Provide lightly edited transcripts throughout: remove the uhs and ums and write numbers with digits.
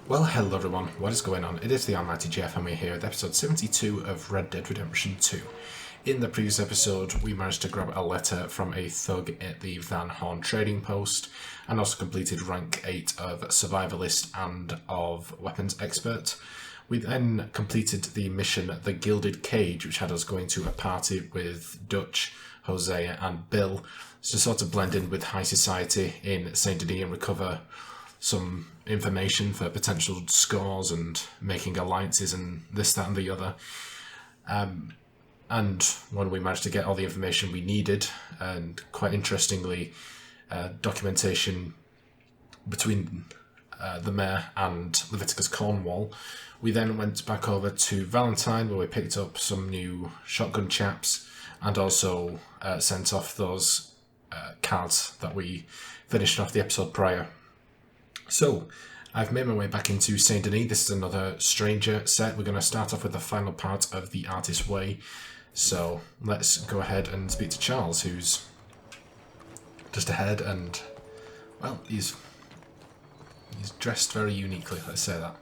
Well, hello everyone, what is going on? It is TheAlmightyGeoff and we're here with episode 72 of Red Dead Redemption 2. In the previous episode, we managed to grab a letter from a thug at the Van Horn trading post and also completed rank 8 of Survivalist and of Weapons Expert. We then completed the mission The Gilded Cage, which had us going to a party with Dutch, Jose and Bill to sort of blend in with high society in Saint Denis and recover some information for potential scores and making alliances and this, that and the other. And when we managed to get all the information we needed, and quite interestingly, documentation between the mayor and Leviticus Cornwall, we then went back over to Valentine where we picked up some new shotgun chaps and also sent off those cards that we finished off the episode prior. So, I've made my way back into Saint Denis. This is another Stranger set. We're going to start off with the final part of The Artist's Way. So, let's go ahead and speak to Charles, who's just ahead and, well, he's dressed very uniquely, let's say that.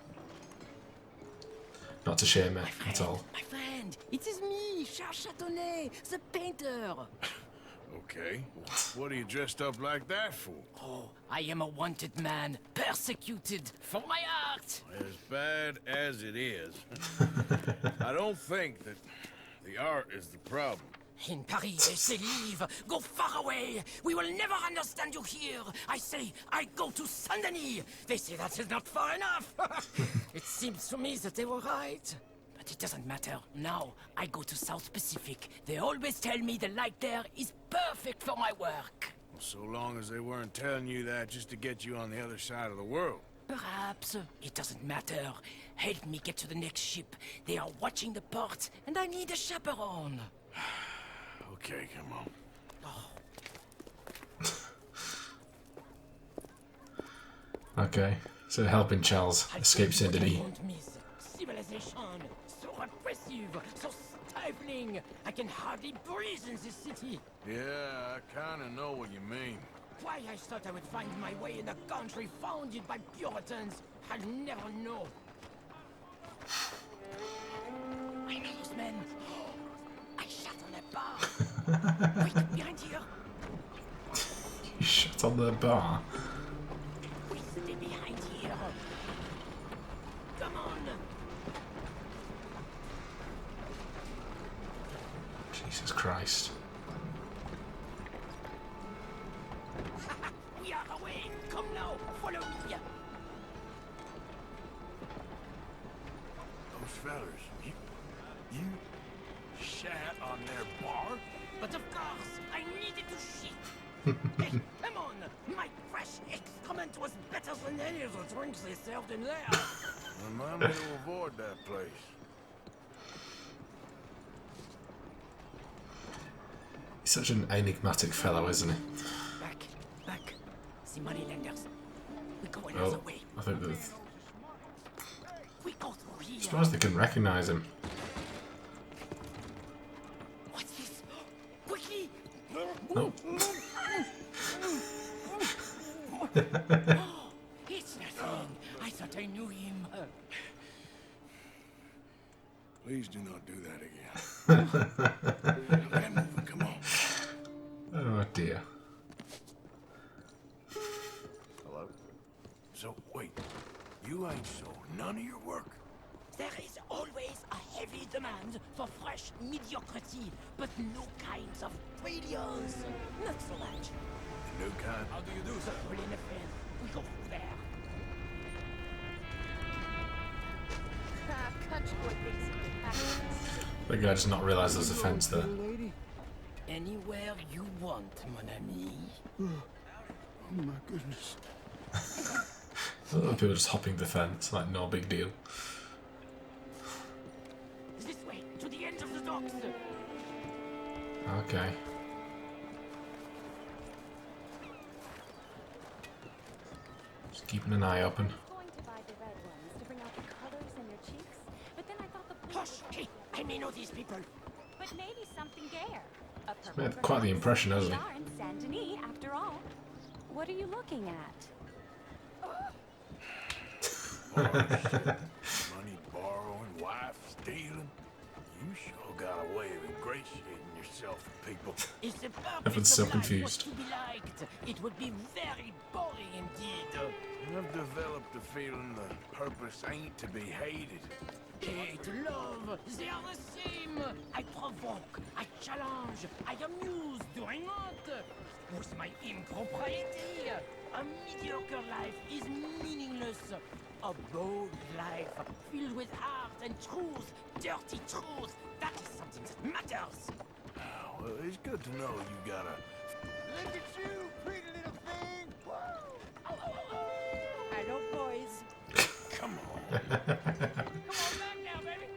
Not to shame me at all. My friend, it is me, Charles Châtenay, the painter. Okay, what are you dressed up like that for? Oh, I am a wanted man, persecuted for my art. As bad as it is, I don't think that the art is the problem. In Paris, they say leave, go far away. We will never understand you here. I say, I go to Saint Denis. They say that is not far enough. It seems to me that they were right. But it doesn't matter. Now, I go to South Pacific. They always tell me the light there is perfect for my work. So long as they weren't telling you that just to get you on the other side of the world. Perhaps. It doesn't matter. Help me get to the next ship. They are watching the port, and I need a chaperone. Okay, come on. Oh. Okay, so helping Charles escape Saint Denis. Civilization, so repressive, so stifling. I can hardly breathe in this city. Yeah, I kinda know what you mean. Why I thought I would find my way in a country founded by Puritans, I'll never know. I know those men. I shot on that bar. Wait, behind here. You shut on the bar. We stay behind here. Come on. Jesus Christ. We are away. Come now. Follow me. Those fellers, you shat on their bar? But of course, I needed to shit. Hey, come on. My fresh excrement was better than any of the drinks they served in there. Remind me to avoid that place. He's such an enigmatic fellow, isn't he? Back. The moneylenders. We go another way. I think that. We go through here. I'm surprised they can recognise him. What's this? Quickly! No. Oh, it's nothing. I thought I knew him. Please do not do that again. Get moving, come on. Oh dear. Hello? So, wait. You ain't sold none of your work? There is always a heavy demand for fresh mediocrity, but no kinds of brilliance. Not so much. The new kind? How do you do, sir? Pull in the fence. We go through there. The guy does not realise there's a fence there. Anywhere you want, mon ami. Oh my goodness. A lot of people just hopping the fence, like no big deal. This way, to the end of the docks. Okay. Just keeping an eye open. Going to buy the red ones to bring out the colors in your cheeks, but then I thought the Hush! Hey, I may know these people. but maybe something there. A purple Made quite the impression, hasn't he? We are in Saint Denis, after all. What are you looking at? Money borrowing, wife stealing. You sure got a way of ingratiating yourself with people. If the Everyone's purpose so of life was confused. to be liked, it would be very boring indeed. I've developed a feeling the purpose ain't to be hated. Hate, love, they are the same. I provoke, I challenge, I amuse, do I not? With my impropriety, a mediocre life is meaningless. A bold life filled with art and truth, dirty truth, that is something that matters. Well, it's good to know you got a... Look at you, pretty little thing. Whoa. Hello, boys. Come on. Come on back now, baby.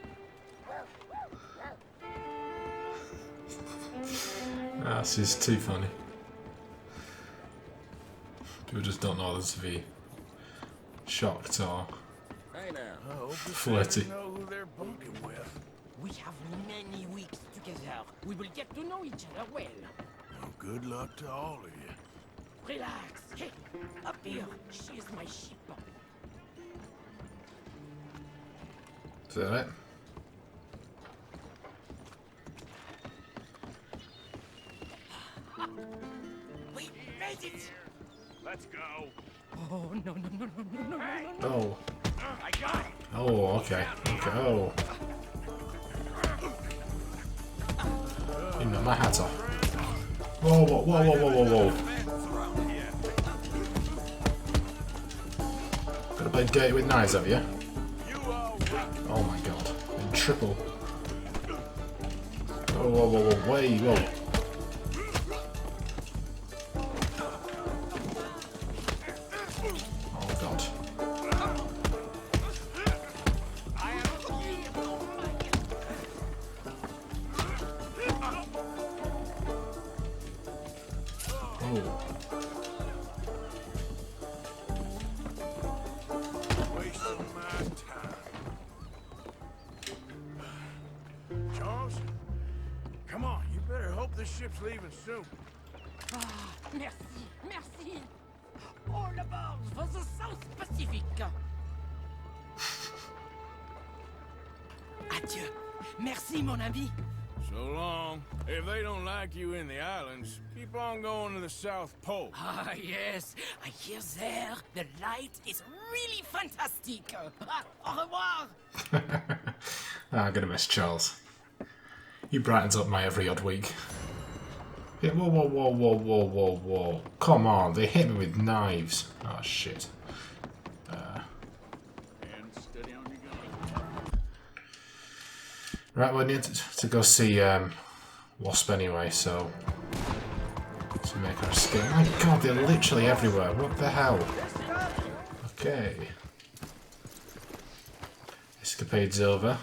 This is too funny. People just don't know this to be shocked or Hey now. I hope the flirty. fellas know who they're bunking with. We have many weeks together. We will get to know each other well. Well, good luck to all of you. Relax. Hey, up here. She is my ship. Is that it? We made it. Let's go. Oh, no, no, no, no, no, no, no, no. Oh. I got it. Oh, okay. Okay. Oh. You know my hat off. Whoa, whoa, whoa, whoa, whoa, whoa, whoa. Gotta play dirty with knives, have you? Oh my god. And triple. Whoa, whoa, whoa, whoa, way, whoa. Oh god. Oh. Wasting my time. Charles, come on. You better hope this ship's leaving soon. Merci, merci. All aboard for the South Pacific. Adieu. Merci, mon ami. So long. If they don't like you in the islands, keep on going to the South Pole. Ah, yes. I hear there the light is really fantastic. Au revoir. I'm gonna miss Charles. He brightens up my every odd week. Yeah, whoa, whoa, whoa, whoa, whoa, whoa, whoa. Come on, they hit me with knives. Oh, shit. And steady on your gun. Right, we need to go see Wasp anyway, so... to make our escape. My god, they're literally everywhere. What the hell? Okay. Escapade's over.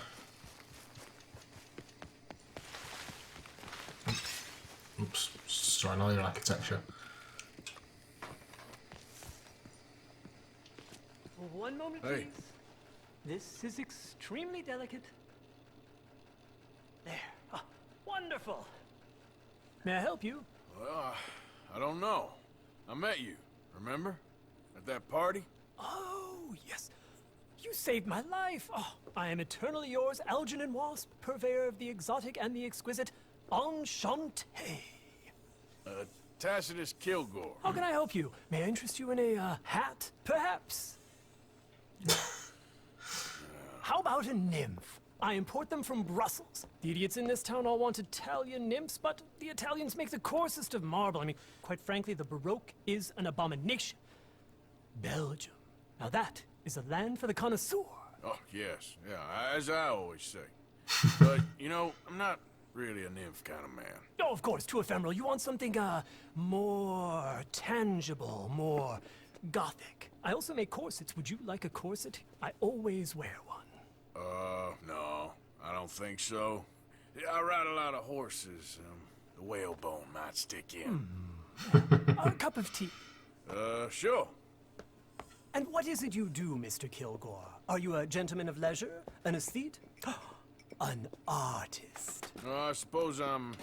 Oops, destroying all your architecture. One moment, Hey. please. This is extremely delicate. There. Ah, wonderful. May I help you? Well, I don't know. I met you, remember? At that party? Oh, yes. You saved my life. Oh, I am eternally yours, Algernon Wasp, purveyor of the exotic and the exquisite. Enchanté. Tacitus Kilgore. How can I help you? May I interest you in a hat, perhaps? How about a nymph? I import them from Brussels. The idiots in this town all want Italian nymphs, but the Italians make the coarsest of marble. I mean, quite frankly, the Baroque is an abomination. Belgium. Now that is a land for the connoisseur. Oh, yes. Yeah, as I always say. But, you know, I'm not really a nymph kind of man. Oh, of course, too ephemeral. You want something, more tangible, more gothic. I also make corsets. Would you like a corset? I always wear one. No, I don't think so. Yeah, I ride a lot of horses. The whalebone might stick in. A cup of tea. Sure. And what is it you do, Mr. Kilgore? Are you a gentleman of leisure? An aesthete? An artist. I suppose I'm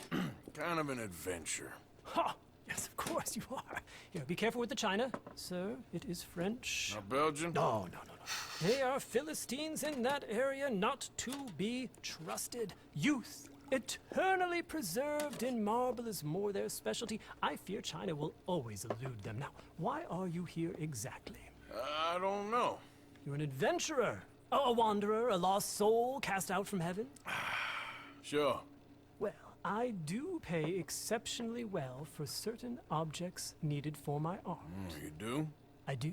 kind of an adventure. Ha! Yes, of course you are. Here, be careful with the china. Sir, it is French. Now, Belgian? No. They are Philistines in that area, not to be trusted. Youth, eternally preserved in marble, is more their specialty. I fear China will always elude them. Now, why are you here exactly? I don't know. You're an adventurer, a wanderer, a lost soul cast out from heaven? Sure. Well, I do pay exceptionally well for certain objects needed for my art. You do? I do.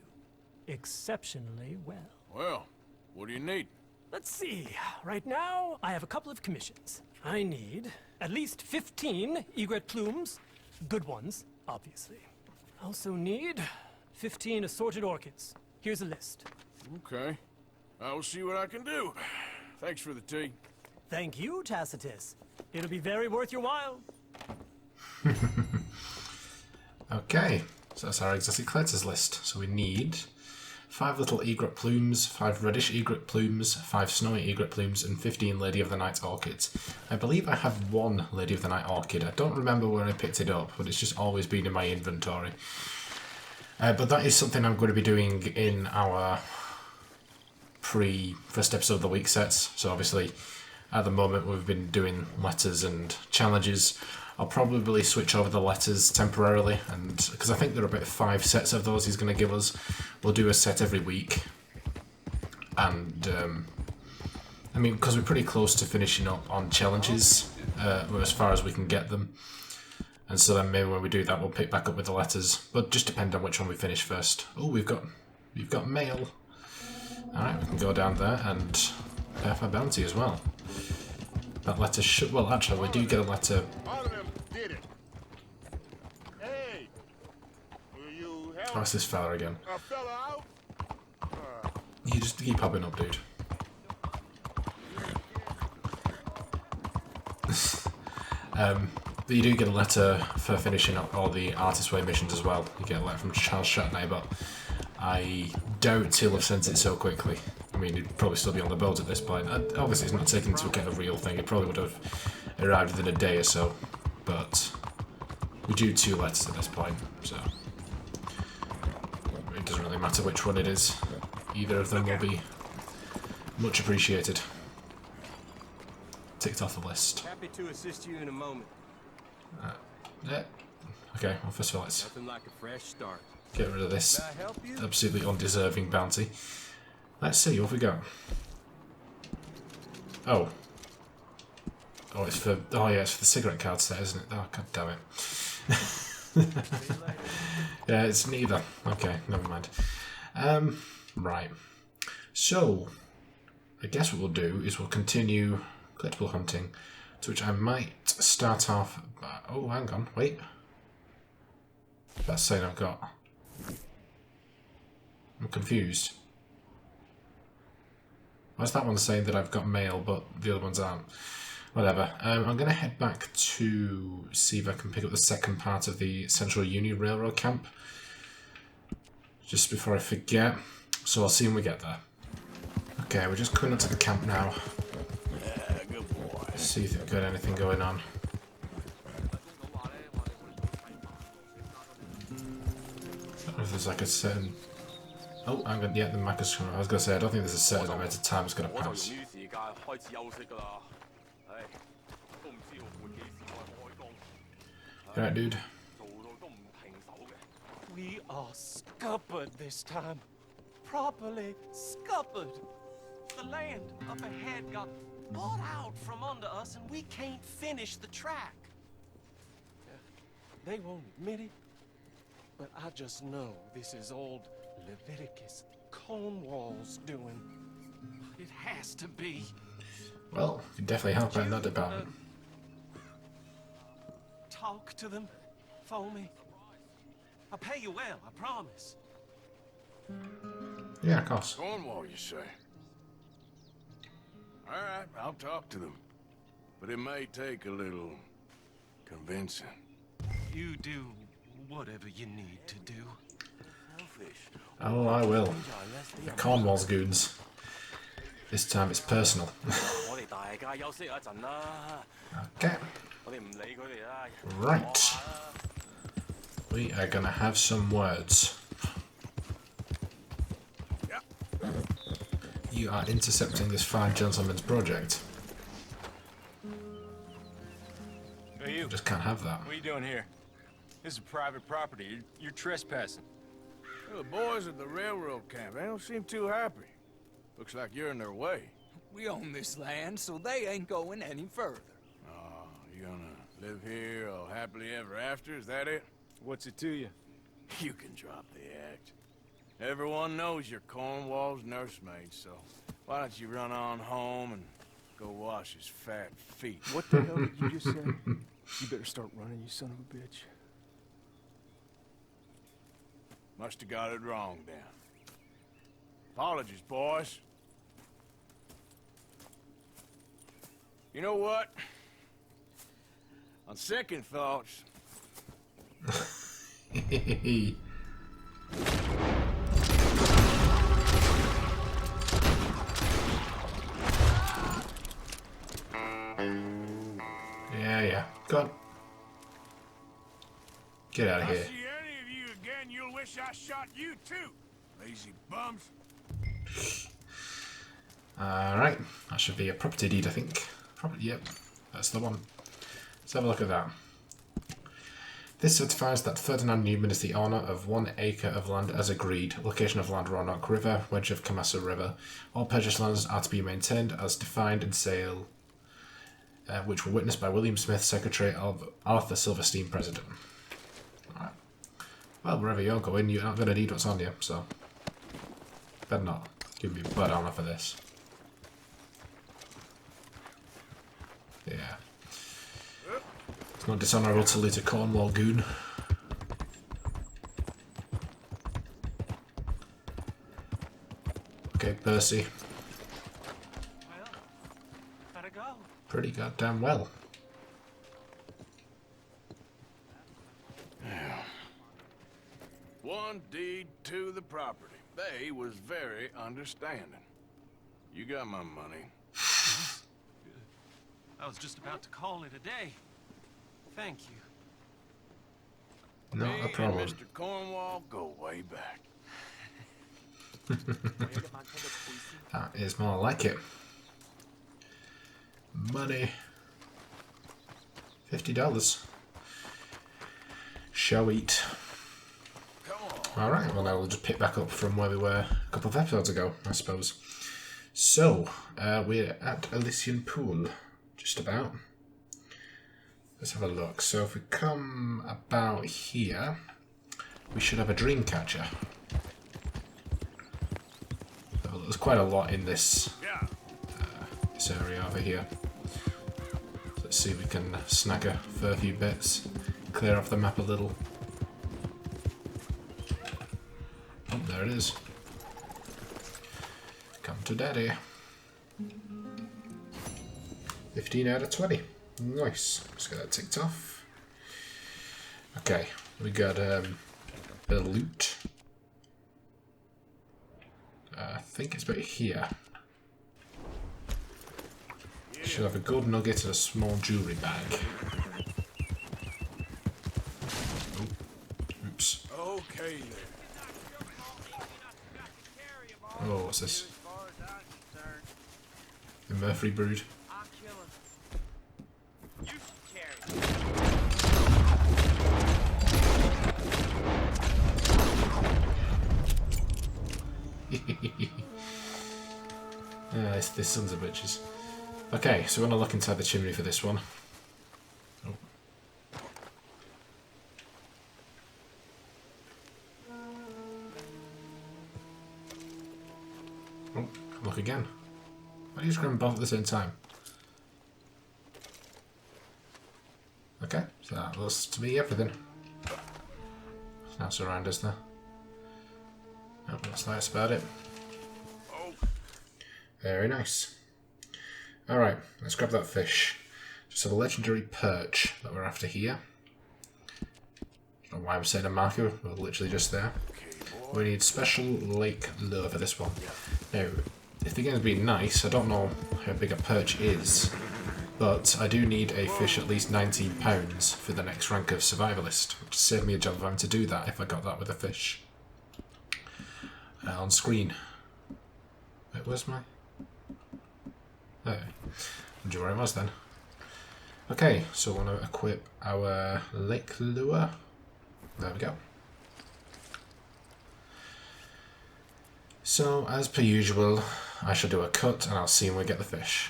Exceptionally well. Well, what do you need? Let's see. Right now, I have a couple of commissions. I need at least 15 egret plumes. Good ones, obviously. I also need 15 assorted orchids. Here's a list. Okay. I will see what I can do. Thanks for the tea. Thank you, Tacitus. It'll be very worth your while. Okay, so that's our exotic collectors list. So we need 5 little egret plumes, 5 reddish egret plumes, 5 snowy egret plumes, and 15 Lady of the Night orchids. I believe I have 1 Lady of the Night orchid. I don't remember where I picked it up, but it's just always been in my inventory. But that is something I'm going to be doing in our pre-first episode of the week sets. So obviously, at the moment we've been doing letters and challenges. I'll probably switch over the letters temporarily, and because I think there are about 5 sets of those he's going to give us. We'll do a set every week, and I mean, because we're pretty close to finishing up on challenges, as far as we can get them. And so then maybe when we do that, we'll pick back up with the letters. But just depend on which one we finish first. Oh, we've got mail. All right, we can go down there and pay off our bounty as well. That letter should... Well, actually, we do get a letter. One of them did it. Hey, will you help Oh, it's this fella again. a fella out? You just keep popping up, dude. But you do get a letter for finishing up all the Artist Way missions as well. You get a letter from Charles Châtenay, but I doubt he'll have sent it so quickly. I mean, he'd probably still be on the boat at this point. Obviously, it's not taken into account a real thing. It probably would have arrived within a day or so. But we do 2 letters at this point, so it doesn't really matter which one it is. Either of them will be much appreciated. Ticked off the list. Happy to assist you in a moment. Yeah. Okay, well, first of all, let's Nothing like a fresh start. get rid of this May I help you? absolutely undeserving bounty. Let's see, what have we got? Oh. Oh, it's for... Oh, yeah, it's for the cigarette card set, isn't it? Oh, god damn it. Yeah, it's neither. Okay, never mind. Right. So, I guess what we'll do is we'll continue collectible hunting, to which I might start off... Oh, hang on, wait. That's saying I've got... I'm confused. Why's that one saying that I've got mail, but the other ones aren't? Whatever. I'm going to head back to see if I can pick up the second part of the Central Union Railroad camp. Just before I forget. So I'll see when we get there. Okay, we're just coming up to the camp now. Yeah, good boy. See if we've got anything going on. I don't know if there's like a certain... Oh, I'm gonna... Yeah, the map is coming. I was going to say, I don't think there's a certain amount of time it's going to pass. Alright, dude. We are scuppered this time. Properly scuppered. The land up ahead got bought out from under us and we can't finish the track. They won't admit it, but I just know this is old Leviticus Cornwall's doing. It has to be. Well, you can definitely help out in that department. Talk to them for me. I'll pay you well, I promise. Yeah, of course. Cornwall, you say? Alright, I'll talk to them. But it may take a little convincing. You do whatever you need to do. Oh, I will. The Cornwall's goons. This time it's personal. Okay. Right. We are gonna have some words. You are intercepting this fine gentleman's project. Hey, you. Just can't have that. What are you doing here? This is private property. You're trespassing. Well, the boys at the railroad camp, they don't seem too happy. Looks like you're in their way. We own this land, so they ain't going any further. Oh, you gonna live here all happily ever after, is that it? What's it to you? You can drop the act. Everyone knows you're Cornwall's nursemaid, so why don't you run on home and go wash his fat feet? What the hell did you just say? You better start running, you son of a bitch. Must have got it wrong then. Apologies, boys. You know what? On second thoughts, yeah. Go on. Get out of if I here. see any of you again, you'll wish I shot you too. Lazy bums. Alright, that should be a property deed, I think. Yep, that's the one. Let's have a look at that. This certifies that Ferdinand Newman is the owner of 1 acre of land as agreed. Location of land Roanoke River, wedge of Kamassa River. All purchased lands are to be maintained as defined in sale, which were witnessed by William Smith, Secretary of Arthur Silverstein, President. Alright. Well, wherever you're going, you're not going to need what's on you, so better not give me blood armor for this. Yeah. It's not dishonourable to loot a Cornwall goon. Okay, Percy. Well, gotta go. Pretty goddamn well. One deed to the property. They was very understanding. You got my money. I was just about to call it a day. Thank you. Not Me a problem. and Mr. Cornwall go way back. That is more like it. Money. $50. Shall eat. Alright, well now we'll just pick back up from where we were a couple of episodes ago, I suppose. So, we're at Elysian Pool. Just about. Let's have a look. So if we come about here, we should have a dream catcher. Oh, there's quite a lot in this this area over here. So let's see if we can snag a fair few bits, clear off the map a little. Oh, there it is. Come to daddy. 15 out of 20. Nice. Let's get that ticked off. Okay, we got a bit of loot. I think it's about here. Should have a gold nugget and a small jewellery bag. Oh, oops. Okay then. Oh, what's this? The Murphy brood. This sons of bitches. Okay, so we're gonna look inside the chimney for this one. Oh. Oh, look again. Why do you just grab them both at the same time? Okay, so that looks to be everything. Now surround us there. Oh, that's about it. Very nice. Alright, let's grab that fish. Just have a legendary perch that we're after here. I don't know why I'm saying a marker, we're literally just there. We need special lake lure for this one. Now, if the game's being nice, I don't know how big a perch is, but I do need a fish at least 19 pounds for the next rank of survivalist, which saved me a job of having to do that if I got that with a fish. On screen. Wait, where's my... There. I wonder where it was then. Okay, so we want to equip our lake lure. There we go. So, as per usual, I shall do a cut and I'll see when we get the fish.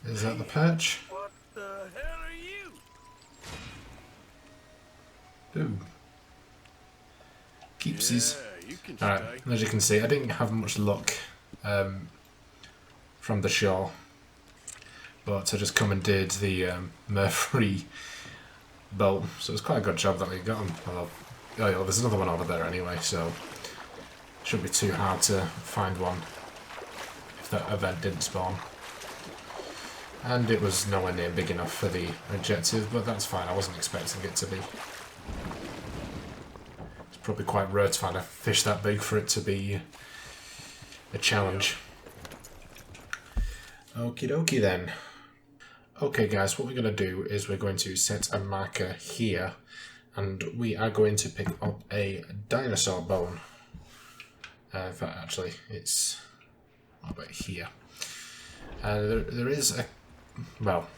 Is that the perch? What the hell are you? Ooh. Keepsies. Yeah, you can Alright, stay. as you can see, I didn't have much luck from the shore. But I just commandeered the Murphy boat, so it's quite a good job that we got them. Well, oh yeah, there's another one over there anyway, so it shouldn't be too hard to find one if that event didn't spawn. And it was nowhere near big enough for the objective, but that's fine, I wasn't expecting it to be. It's probably quite rare to find a fish that big for it to be a challenge. Okie dokie then. Okay guys, what we're going to do is we're going to set a marker here and we are going to pick up a dinosaur bone. In fact, actually, it's about here. There is a... Well,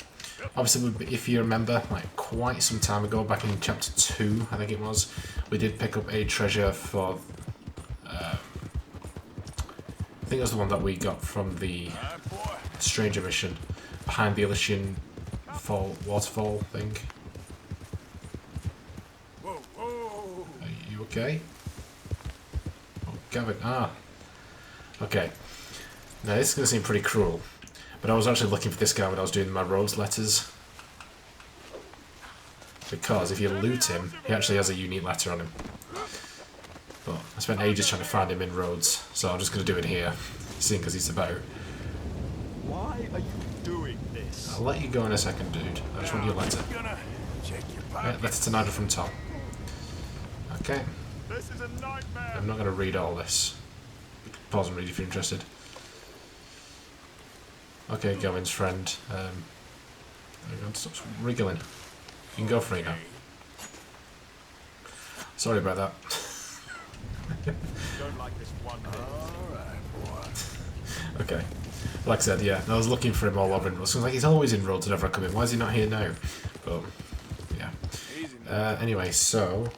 obviously, if you remember, like quite some time ago, back in chapter 2, I think it was, we did pick up a treasure for... I think it was the one that we got from the Stranger mission, behind the Elysian waterfall thing. Whoa, whoa. Are you okay? Oh, Gavin. Ah. Okay. Now, this is going to seem pretty cruel, but I was actually looking for this guy when I was doing my Rhodes letters. Because if you loot him, he actually has a unique letter on him. But I spent ages trying to find him in Rhodes, so I'm just going to do it here, seeing as he's about. Why are you doing this? I'll let you go in a second, dude. I just want your letter. Gonna check your Yeah, pockets. letter to Nigel from Tom. Okay. This is a nightmare. I'm not going to read all this. Pause and read if you're interested. Okay, Gavin's friend. There we go. Stop wriggling. You can go free now. Sorry about that. Don't like this one bit. Alright, boy. Okay. Like I said, yeah, I was looking for him all over in Rhodes. Like, he's always in Rhodes whenever I come in. Why is he not here now? But, yeah. Easy now. Anyway, so...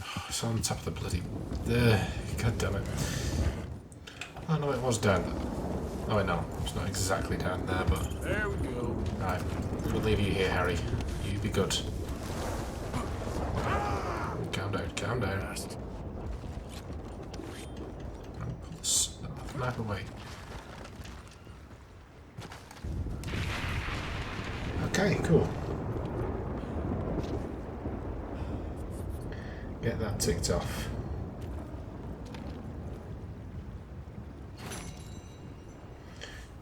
Oh, it's on top of the bloody... God damn it. Oh, no, it was down there. Oh, wait, no. It's not exactly down there, but... There we go. Right. We'll leave you here, Harry. You be good. Calm down, calm down. Fast. Pull this map away. Okay, cool. Get that ticked off.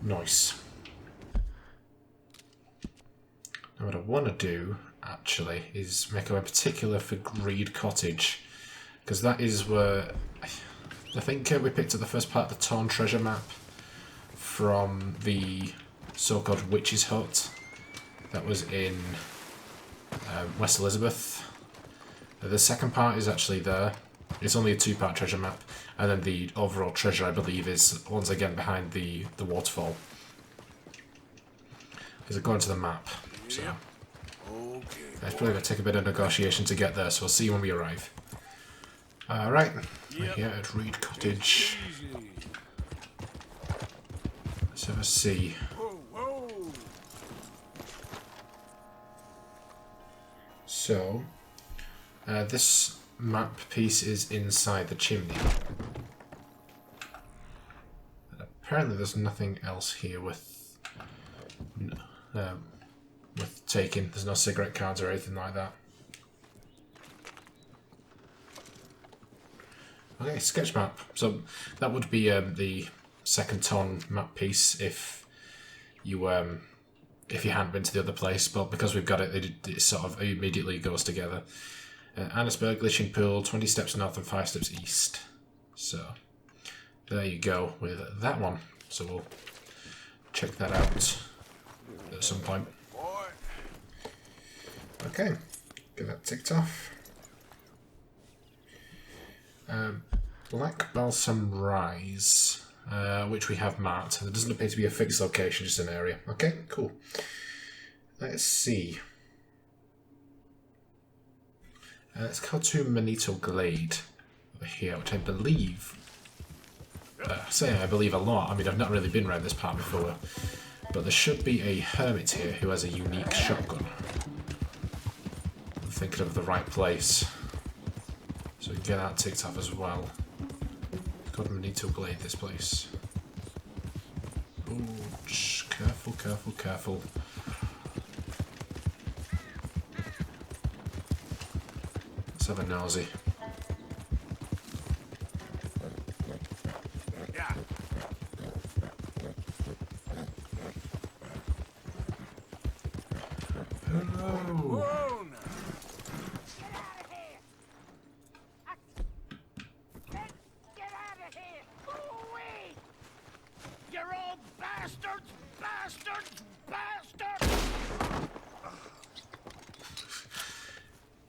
Nice. Now what I want to do, actually, is make a particular for Glade Cottage. Because that is where... I think we picked up the first part of the Torn Treasure map from the so-called Witch's Hut that was in West Elizabeth. The second part is actually there. It's only a two-part treasure map, and then the overall treasure, I believe, is once again behind the waterfall. Because according to the map, so Okay. it's probably going to take a bit of negotiation to get there, so we'll see when we arrive. Alright, we're Yep. here at Reed Cottage. Easy. Let's have a see. Whoa, whoa. So, this map piece is inside the chimney. And apparently there's nothing else here with taking. There's no cigarette cards or anything like that. Okay, sketch map. So that would be the second ton map piece if you hadn't been to the other place, but because we've got it, it sort of immediately goes together. Annisburg, Glitching Pool, 20 steps north and 5 steps east. So there you go with that one. So we'll check that out at some point. Boy. Okay, get that ticked off. Black Balsam Rise, which we have marked. There doesn't appear to be a fixed location, just an area. Okay, cool. Let's see. Let's go to Manito Glade over here, which I believe... I believe a lot. I mean, I've not really been around this part before. But there should be a hermit here who has a unique shotgun. I'm thinking of the right place. So we can get that ticked off as well. It's called Manito Glade, this place. Ooh, careful, careful, careful. Let's have a nosy.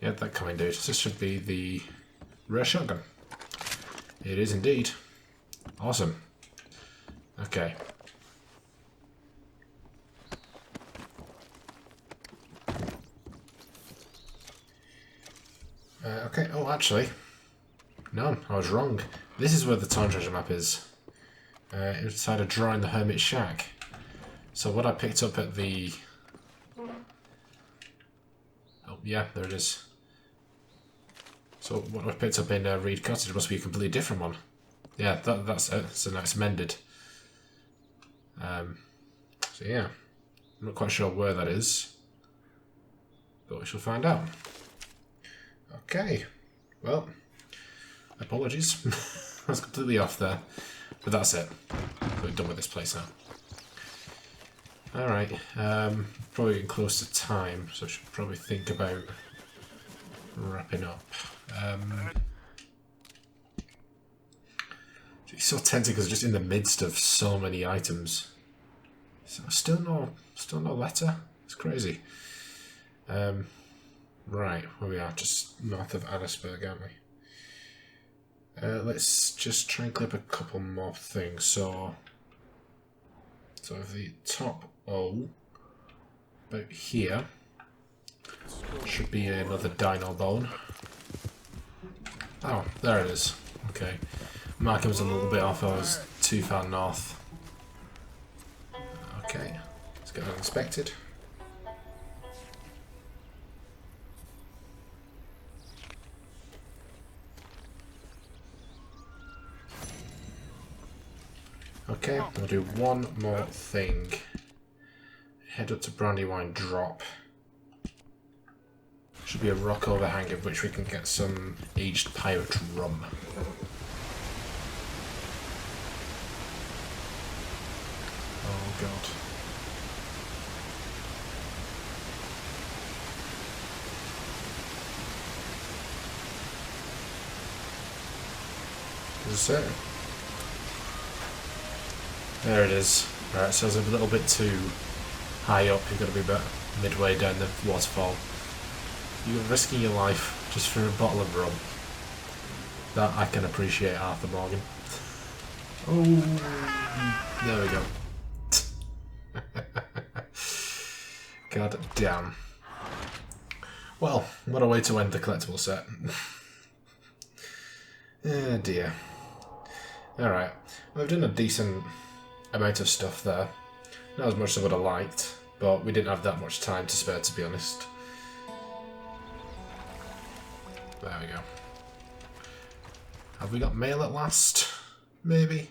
Yeah, that coming, dude. This should be the rare shotgun. It is indeed. Awesome. Okay. Okay, oh, actually. No, I was wrong. This is where the town treasure map is. Inside a drawer in the hermit shack. So what I picked up at the... Oh, yeah, there it is. So what I picked up in Reed Cottage must be a completely different one. Yeah, that's it. So now it's mended. So yeah, I'm not quite sure where that is, but we shall find out. Okay, well, apologies. I was completely off there, but that's it. We're done with this place now. Alright, probably getting close to time, so I should probably think about wrapping up. It's so tempting because just in the midst of so many items. So still no letter. It's crazy. Right, where we are, just north of Annisburg, aren't we? Let's just try and clip a couple more things. So the top O, about here, should be another dino bone. Oh, there it is. Okay. Marking was a little bit off, I was too far north. Okay, let's get that inspected. Okay, we'll do one more thing. Head up to Brandywine Drop. Should be a rock overhang of which we can get some aged pirate rum. Oh god. Is it? There it is. Right, so it's a little bit too high up. You've got to be about midway down the waterfall. You're risking your life just for a bottle of rum. That I can appreciate, Arthur Morgan. Oh, there we go. God damn. Well, what a way to end the collectible set. Oh dear. Alright, we've done a decent amount of stuff there. Not as much as I would have liked, but we didn't have that much time to spare, to be honest. There we go. Have we got mail at last? Maybe?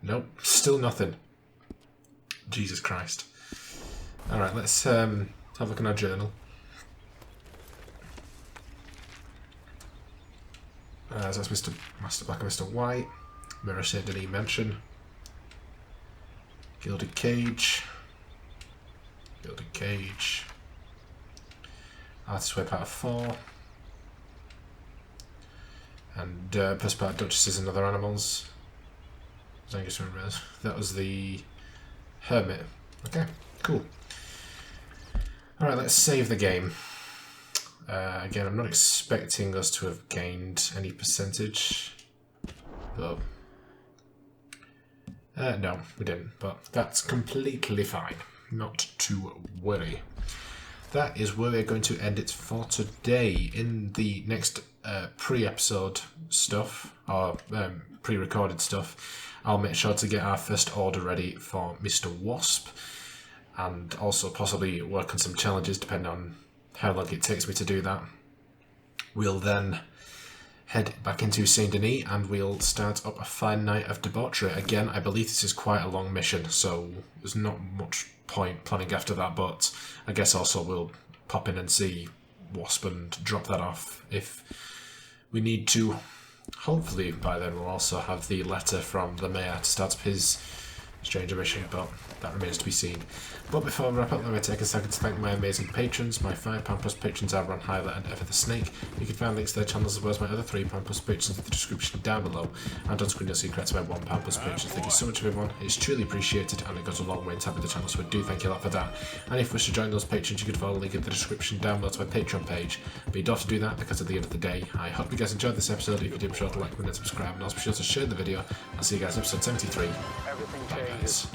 Nope, still nothing. Jesus Christ. Alright, let's have a look in our journal. So that's Master Black and Mr. White. Mirror Saint Denis Mansion. Gilded Cage. Gilded Cage. Artist Way Part 4. And plus part Duchesses and Other Animals. I just remember that was the Hermit. Okay, cool. Alright, let's save the game. Again, I'm not expecting us to have gained any percentage, but no, we didn't, but that's completely fine. Not to worry. That is where we're going to end it for today. In the next pre-episode stuff, or pre-recorded stuff, I'll make sure to get our first order ready for Mr. Wasp, and also possibly work on some challenges depending on how long it takes me to do that. We'll then head back into Saint Denis and we'll start up a fine night of debauchery. Again, I believe this is quite a long mission, so there's not much point planning after that, but I guess also we'll pop in and see Wasp and drop that off if we need to. Hopefully by then we'll also have the letter from the mayor to start up his stranger mission, but that remains to be seen. But before I wrap up, let me take a second to thank my amazing patrons. My £5 plus patrons are Ron Hyler and Ever the Snake. You can find links to their channels as well as my other £3 plus patrons in the description down below. And on screen you'll see credits to my £1 plus patrons. Thank you so much everyone, it's truly appreciated and it goes a long way in helping the channel, so I do thank you a lot for that. And if you wish to join those patrons, you can follow the link in the description down below to my Patreon page. But you don't have to do that because at the end of the day, I hope you guys enjoyed this episode. If you did, be sure to like, comment and subscribe, and also be sure to share the video. I'll see you guys in episode 73. Bye guys.